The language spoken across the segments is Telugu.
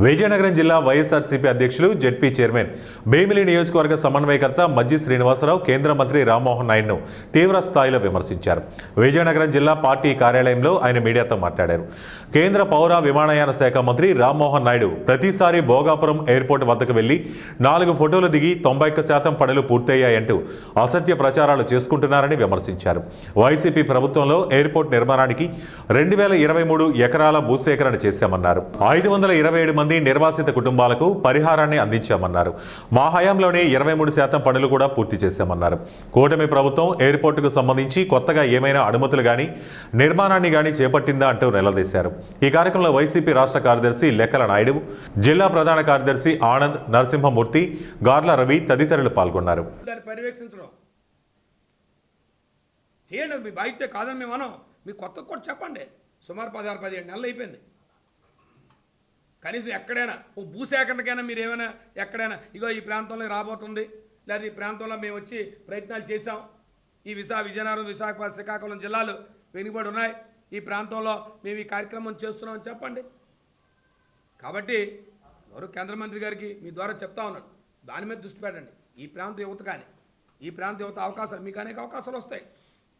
విజయనగరం జిల్లా వైఎస్ఆర్సీపీ అధ్యక్షులు జెడ్పీ చైర్మన్ భీమిలి నియోజకవర్గ సమన్వయకర్త మజ్జి శ్రీనివాసరావు కేంద్ర మంత్రి రామ్మోహన్ నాయుడును తీవ్ర స్థాయిలో విమర్శించారు. విజయనగరం జిల్లా పార్టీ కార్యాలయంలో ఆయన మీడియాతో మాట్లాడారు. కేంద్ర పౌర విమానయాన శాఖ మంత్రి రామ్మోహన్ నాయుడు ప్రతిసారి భోగాపురం ఎయిర్పోర్ట్ వద్దకు వెళ్లి 4 ఫోటోలు దిగి 91% పనులు పూర్తయ్యాయంటూ అసత్య ప్రచారాలు చేసుకుంటున్నారని విమర్శించారు. వైసీపీ ప్రభుత్వంలో ఎయిర్పోర్ట్ నిర్మాణానికి 2023 ఎకరాల భూసేకరణ చేశామన్నారు. 527 మంది నిర్వాసిత కుటుంబాలకు పరిహారాన్ని అందించామన్నారు. మా హయాంలోనే 23% పనులు కూడా పూర్తి చేశామన్నారు. కూటమి ప్రభుత్వం ఎయిర్పోర్టుకు సంబంధించి కొత్తగా ఏమైనా అనుమతులు గాని నిర్మాణాన్ని గాని చేపట్టిందా అంటూ నిలదీశారు. ఈ కార్యక్రమంలో వైసీపీ రాష్ట్ర కార్యదర్శి లెక్కల నాయుడు, జిల్లా ప్రధాన కార్యదర్శి ఆనంద్, నరసింహమూర్తి, గార్ల రవి తదితరులు పాల్గొన్నారు. చేయండి, మీ బాధ్యత కాదని మేము అనం. మీ కొత్త కూడా చెప్పండి. సుమారు 16-17 నెలలు అయిపోయింది. కనీసం ఎక్కడైనా ఓ భూసేకరణకైనా మీరు ఏమైనా ఎక్కడైనా ఇగో ఈ ప్రాంతంలో రాబోతుంది, లేదా ఈ ప్రాంతంలో మేము వచ్చి ప్రయత్నాలు చేశాం, ఈ విజయనగరం, శ్రీకాకుళం జిల్లాలు వెనుకబడి ఉన్నాయి, ఈ ప్రాంతంలో మేము ఈ కార్యక్రమం చేస్తున్నామని చెప్పండి. కాబట్టి ఎవరు కేంద్ర మంత్రి గారికి మీ ద్వారా చెప్తా ఉన్నాను, దాని మీద దృష్టి పెట్టండి. ఈ ప్రాంత యువత కానీ, ఈ ప్రాంత యువత అవకాశాలు, మీకు అనేక అవకాశాలు వస్తాయి,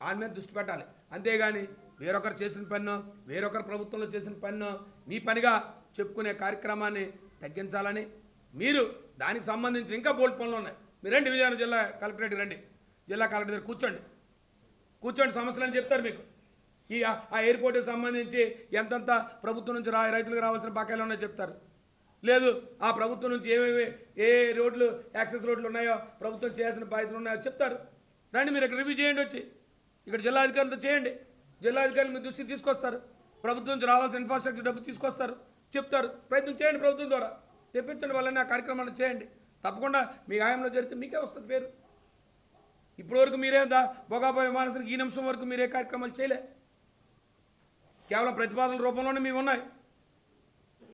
దాని మీద దృష్టి పెట్టాలి. అంతేగాని వేరొకరు చేసిన పన్ను, వేరొకరు ప్రభుత్వంలో చేసిన పన్ను మీ పనిగా చెప్పుకునే కార్యక్రమాన్ని తగ్గించాలని, మీరు దానికి సంబంధించి ఇంకా బోల్డ్ పనులు ఉన్నాయి. మీరు రండి, విజయనగరం జిల్లా కలెక్టరేట్ రండి, జిల్లా కలెక్టర్ దగ్గర కూర్చోండి సమస్యలని చెప్తారు మీకు. ఆ ఎయిర్పోర్ట్కి సంబంధించి ఎంతంత ప్రభుత్వం నుంచి రైతులకు రావాల్సిన బకాయిలు ఉన్నాయో చెప్తారు. లేదు ఆ ప్రభుత్వం నుంచి ఏమేమి ఏ రోడ్లు యాక్సెస్ రోడ్లు ఉన్నాయో, ప్రభుత్వం చేయాల్సిన బాధ్యతలు ఉన్నాయో చెప్తారు. రండి, మీరు ఇక్కడ రివ్యూ చేయండి, వచ్చి ఇక్కడ జిల్లా అధికారులతో చేయండి. జిల్లా అధికారులు మీ దృష్టికి తీసుకొస్తారు, ప్రభుత్వం నుంచి రావాల్సిన ఇన్ఫ్రాస్ట్రక్చర్ డబ్బు తీసుకొస్తారు, చెప్తారు. ప్రయత్నం చేయండి, ప్రభుత్వం ద్వారా తెప్పించండి, వాళ్ళని ఆ కార్యక్రమాన్ని చేయండి. తప్పకుండా మీ హాయంలో జరిగితే మీకే వస్తుంది పేరు. ఇప్పటివరకు మీరేందా భోగాపురం విమానాశ్రయం ఈ నిమిషం వరకు మీరే కార్యక్రమాలు చేయలే, కేవలం ప్రతిపాదనల రూపంలోనే మేము ఉన్నాయి.